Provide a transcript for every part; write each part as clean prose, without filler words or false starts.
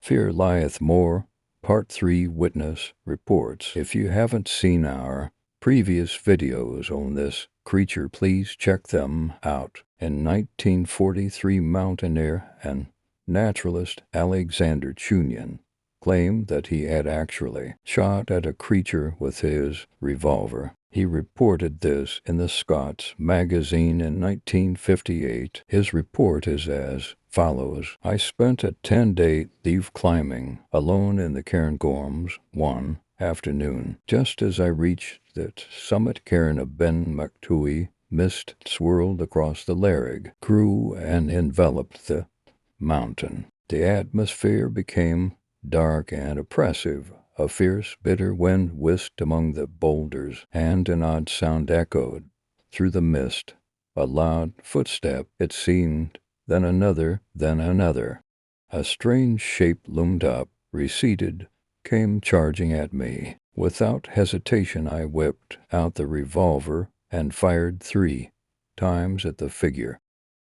Fear Liath More, Part 3 Witness Reports. If you haven't seen our previous videos on this creature, please check them out. In 1943, mountaineer and naturalist Alexander Chunian claimed that he had actually shot at a creature with his revolver. He reported this in the Scots magazine in 1958. His report is as follows. I spent a 10-day leave climbing alone in the Cairngorms one afternoon. Just as I reached the summit cairn of Ben Mactui, mist swirled across the Lairg, grew and enveloped the mountain. The atmosphere became dark and oppressive. A fierce, bitter wind whisked among the boulders, and an odd sound echoed through the mist. A loud footstep, it seemed, then another, then another. A strange shape loomed up, receded, came charging at me. Without hesitation, I whipped out the revolver and fired 3 times at the figure.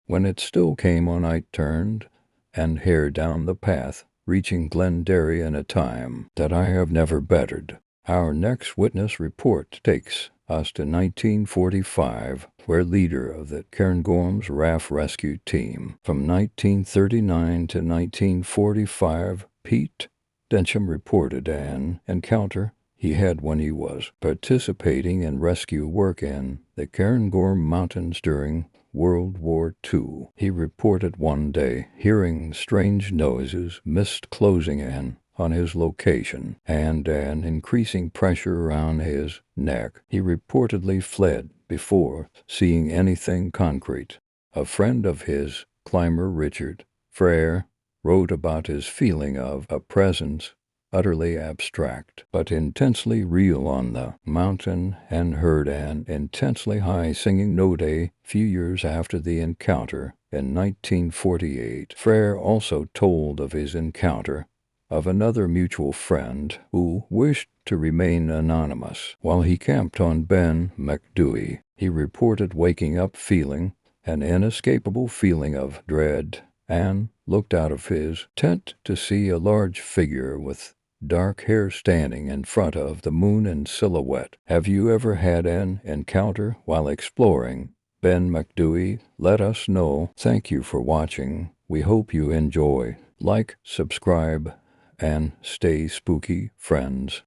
When it still came on, I turned and hared down the path, reaching Glenderry in a time that I have never bettered. Our next witness report takes us to 1945, where leader of the Cairngorms Raft Rescue Team. From 1939 to 1945, Pete Densham reported an encounter he had when he was participating in rescue work in the Cairngorm Mountains during World War II. He reported one day hearing strange noises, mist closing in on his location, and an increasing pressure around his neck. He reportedly fled before seeing anything concrete. A friend of his, climber Richard Frere, wrote about his feeling of a presence utterly abstract, but intensely real on the mountain, and heard an intensely high singing note a few years after the encounter in 1948. Frere also told of his encounter of another mutual friend who wished to remain anonymous. While he camped on Ben Macdui, he reported waking up feeling an inescapable feeling of dread, and looked out of his tent to see a large figure with dark hair standing in front of the moon in silhouette. Have you ever had an encounter while exploring Ben Macdui? Let us know. Thank you for watching. We hope you enjoy. Like, subscribe, and stay spooky, friends.